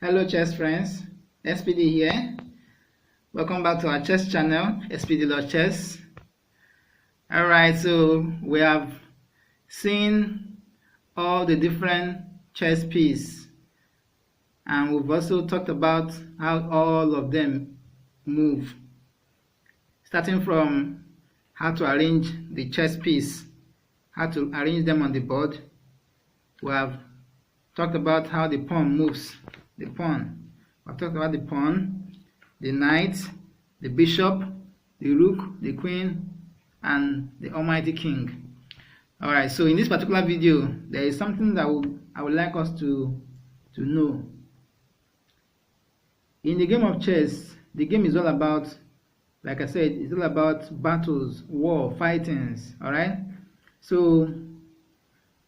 Hello chess friends, SPD here. Welcome back to our chess channel, SPD Lord Chess. Alright, so we have seen all the different chess pieces, and we've also talked about how all of them move, starting from how to arrange the chess piece, how to arrange them on the board. We have talked about how the pawn moves. The pawn. I've talked about the pawn, the knight, the bishop, the rook, the queen, and the almighty king. Alright, so in this particular video, there is something that I would like us to know. In the game of chess, the game is all about, like I said, it's all about battles, war, fightings. Alright? So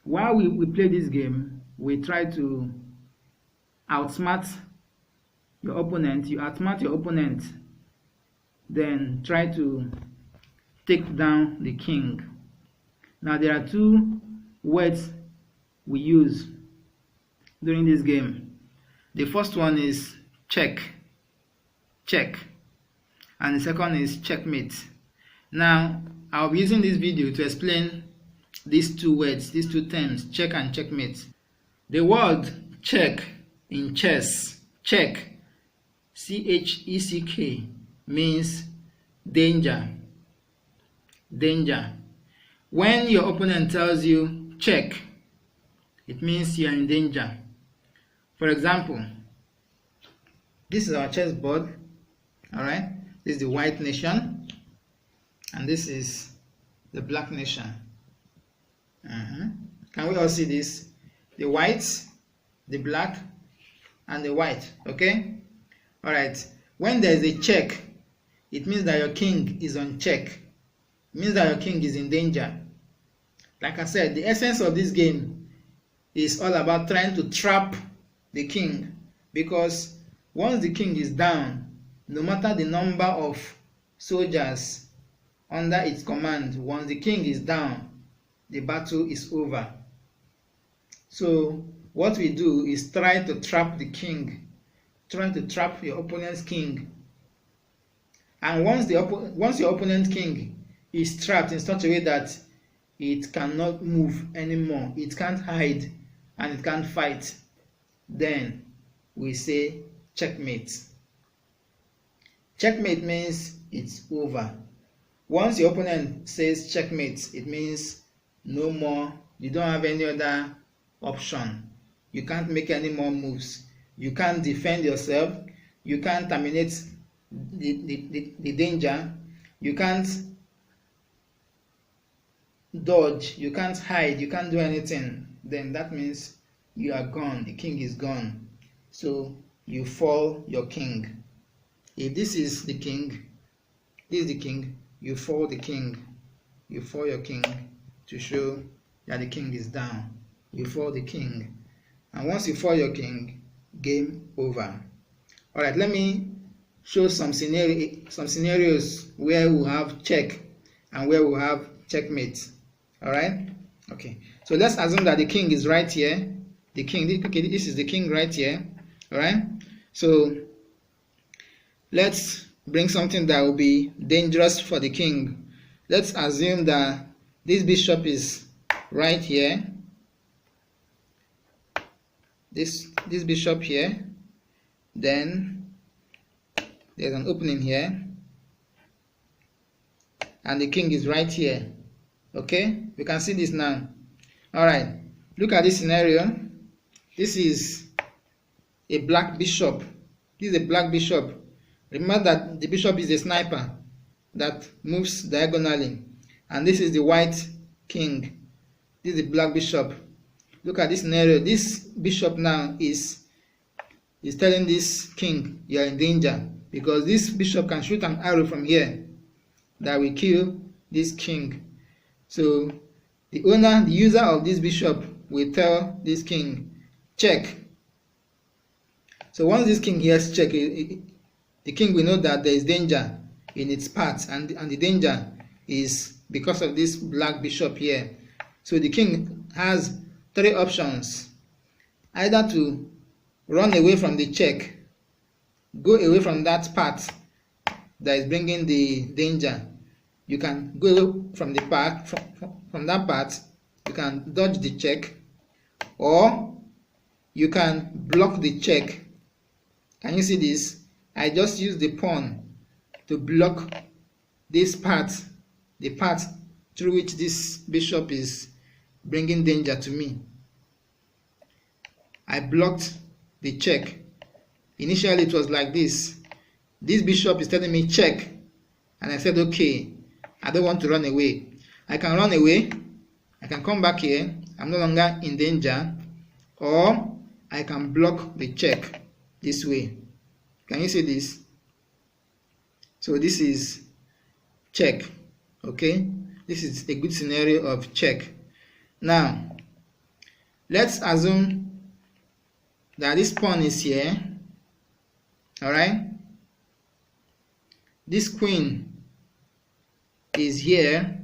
while we play this game, we try to outsmart your opponent. You outsmart your opponent, then try to take down the king. Now there are two words we use during this game. The first one is check, and the second is checkmate. Now I'll be using this video to explain these two words, these two terms, check and checkmate. The word check in chess, check, C-H-E-C-K, means danger. Danger. When your opponent tells you check, it means you are in danger. For example, this is our chessboard. Alright, this is the white nation, and this is the black nation. Can we all see this? The white, the black, and the white. Okay? Alright. When there is a check, it means that your king is on check. It means that your king is in danger. Like I said, the essence of this game is all about trying to trap the king, because once the king is down, no matter the number of soldiers under its command, once the king is down, the battle is over. So what we do is try to trap the king, try to trap your opponent's king. And once your opponent's king is trapped in such a way that it cannot move anymore, it can't hide and it can't fight, then we say checkmate. Checkmate means it's over. Once your opponent says checkmate, it means no more, you don't have any other option. You can't make any more moves. You can't defend yourself. You can't terminate the danger. You can't dodge. You can't hide. You can't do anything. Then that means you are gone. The king is gone. So you fall your king. If this is the king, this is the king, you fall the king. You fall your king to show that the king is down. You fall the king. And once you fall your king, game over. Alright, let me show some scenarios where we have check and where we have checkmate. Alright? Okay. So let's assume that the king is right here. The king, okay, this is the king right here. Alright? So let's bring something that will be dangerous for the king. Let's assume that this bishop is right here. This bishop here, then there's an opening here, and the king is right here. Okay, we can see this now. All right, look at this scenario. This is a black bishop. This is a black bishop. Remember that the bishop is a sniper that moves diagonally, and this is the white king. This is the black bishop. Look at this scenario. This bishop now is telling this king, you are in danger, because this bishop can shoot an arrow from here that will kill this king. So the user of this bishop will tell this king, check. So once this king hears check, the king will know that there is danger in its path, and the danger is because of this black bishop here. So the king has three options: either to run away from the check, go away from that part that is bringing the danger. You can go away from the part, from that part. You can dodge the check, or you can block the check. Can you see this? I just use the pawn to block this part, the part through which this bishop is bringing danger to me. I blocked the check. Initially it was like this. This bishop is telling me check, and I said okay, I don't want to run away. I can run away, I can come back here, I'm no longer in danger, or I can block the check this way. Can you see this? So this is check. Okay, this is a good scenario of check. Now let's assume that this pawn is here. All right, this queen is here,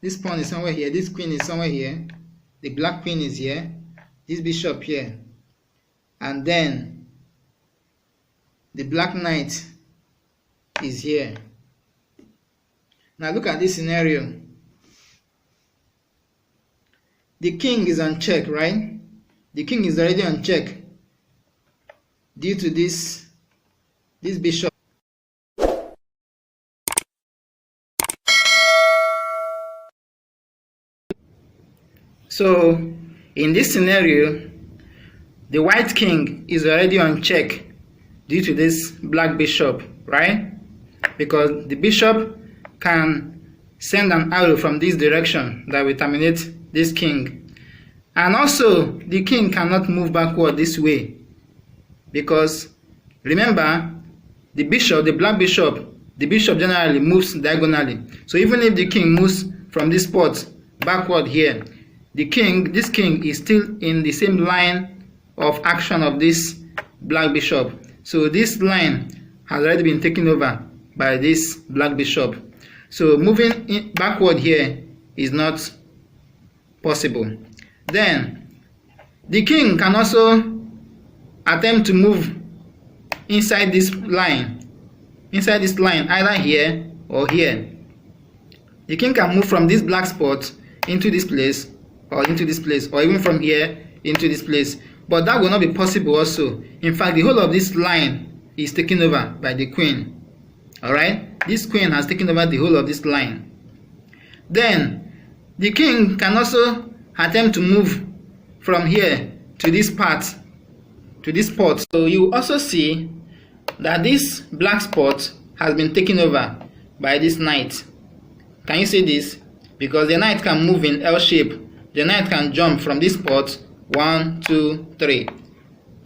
this pawn is somewhere here, this queen is somewhere here, the black queen is here, this bishop here, and then the black knight is here. Now look at this scenario. The king is on check, right? The king is already on check due to this bishop. So in this scenario, the white king is already on check due to this black bishop, right? Because the bishop can send an arrow from this direction that will terminate this king. And also the king cannot move backward this way, because remember, the bishop, the black bishop, the bishop generally moves diagonally. So even if the king moves from this spot backward here, this king is still in the same line of action of this black bishop. So this line has already been taken over by this black bishop. So moving backward here is not possible. Then the king can also attempt to move inside this line, either here or here. The king can move from this black spot into this place, or even from here into this place, but that will not be possible also. In fact, the whole of this line is taken over by the queen. All right, this queen has taken over the whole of this line. Then the king can also attempt to move from here to this part, to this spot. So you also see that this black spot has been taken over by this knight. Can you see this? Because the knight can move in L shape. The knight can jump from this spot 1, 2, 3,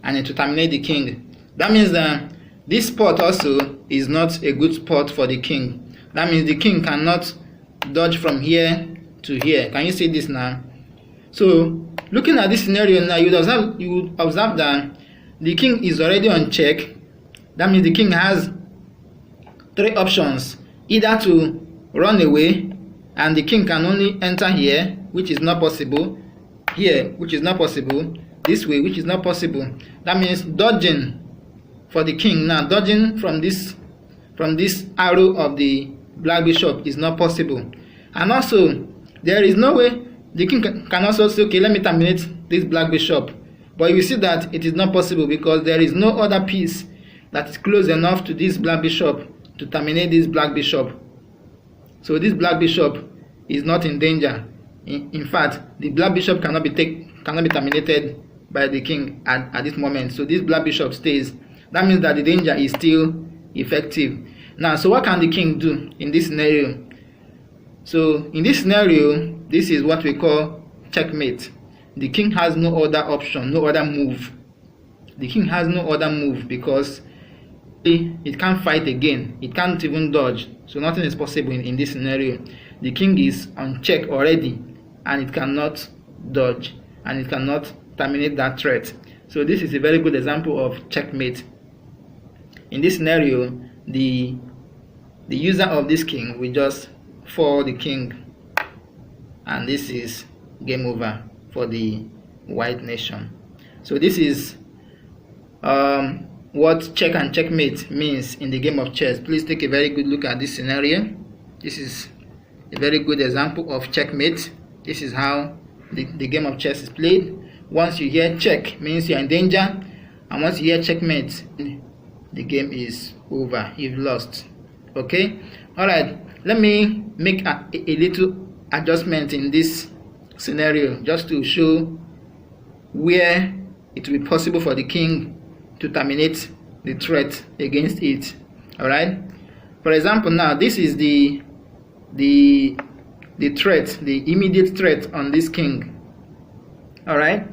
and it will terminate the king. That means that this spot also is not a good spot for the king. That means the king cannot dodge from here to here. Can you see this now? So looking at this scenario now, you would observe that the king is already on check. That means the king has three options: either to run away, and the king can only enter here, which is not possible, here, which is not possible, this way, which is not possible. That means dodging for the king now, dodging from this arrow of the black bishop is not possible. And also there is no way the king can also say, okay, let me terminate this black bishop. But you see that it is not possible, because there is no other piece that is close enough to this black bishop to terminate this black bishop. So this black bishop is not in danger. In fact, the black bishop cannot be terminated by the king at this moment. So this black bishop stays. That means that the danger is still effective. Now, so what can the king do in this scenario? So in this scenario, this is what we call checkmate. The king has no other option, no other move. The king has no other move, because it can't fight again. It can't even dodge. So nothing is possible in this scenario. The king is on check already, and it cannot dodge, and it cannot terminate that threat. So this is a very good example of checkmate. In this scenario, the user of this king will just fall the king, and this is game over for the white nation. So this is what check and checkmate means in the game of chess, please take a very good look at this scenario. This is a very good example of checkmate. This is how the game of chess is played. Once you hear check, means you're in danger, and once you hear checkmate, the game is over. You've lost. Okay. All right. Let me make a little adjustment in this scenario just to show where it will be possible for the king to terminate the threat against it. All right. For example, now this is the threat, the immediate threat on this king. All right.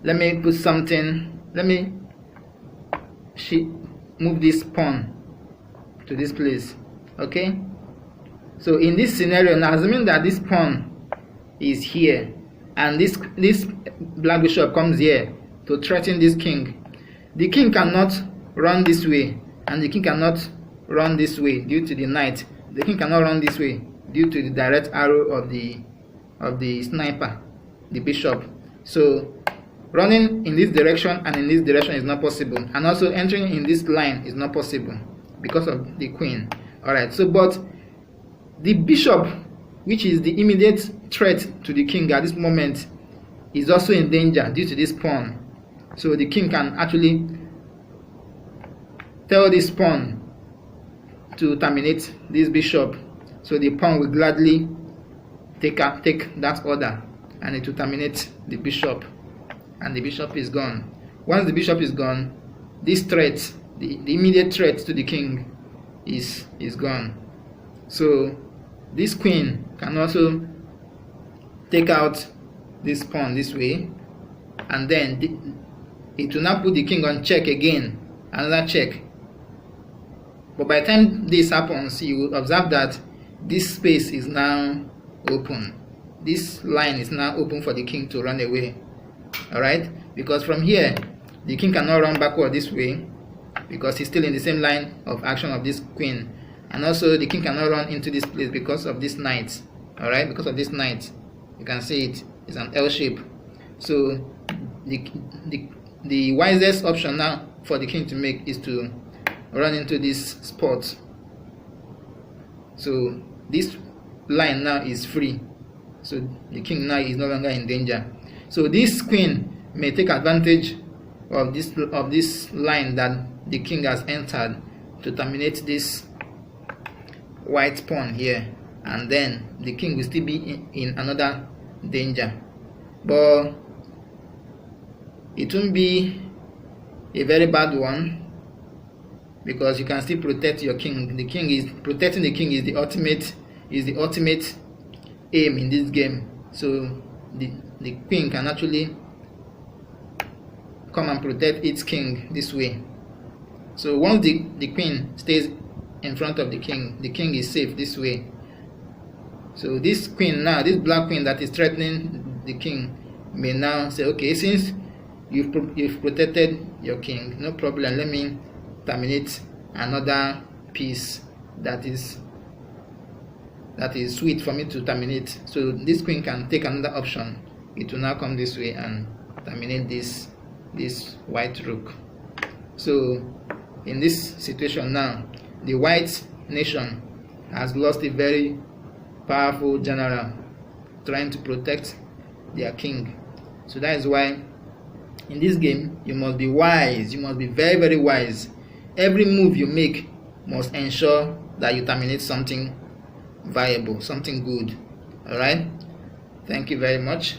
Let me put something. Let me move this pawn to this place. Okay. So in this scenario, now assuming that this pawn is here and this black bishop comes here to threaten this king, the king cannot run this way and the king cannot run this way due to the knight. The king cannot run this way due to the direct arrow of the sniper, the bishop. So running in this direction and in this direction is not possible, and also entering in this line is not possible because of the queen. All right. So but the bishop, which is the immediate threat to the king at this moment, is also in danger due to this pawn. So the king can actually tell this pawn to terminate this bishop. So the pawn will gladly take that order, and it will terminate the bishop, and the bishop is gone. Once the bishop is gone, this threat, the immediate threat to the king, is gone. So this queen can also take out this pawn this way, and then it will now put the king on check again, another check. But by the time this happens, you will observe that this space is now open. This line is now open for the king to run away. All right, because from here the king cannot run backward this way because he's still in the same line of action of this queen, and also the king cannot run into this place because of this knight. All right, because of this knight, you can see it's an L shape. So the wisest option now for the king to make is to run into this spot. So this line now is free, so the king now is no longer in danger. So this queen may take advantage of this line that the king has entered to terminate this white pawn here, and then the king will still be in another danger, but it won't be a very bad one because you can still protect your king. The king is protecting the king is the ultimate aim in this game. So the queen can actually come and protect its king this way. So once the queen stays in front of the king is safe this way. So this queen now, this black queen that is threatening the king, may now say, okay, since you've protected your king, no problem, let me terminate another piece that is sweet for me to terminate. So this queen can take another option. It will now come this way and terminate this white rook. So in this situation now, the white nation has lost a very powerful general trying to protect their king. So that is why in this game you must be wise. You must be very, very wise. Every move you make must ensure that you terminate something viable, something good. All right. Thank you very much.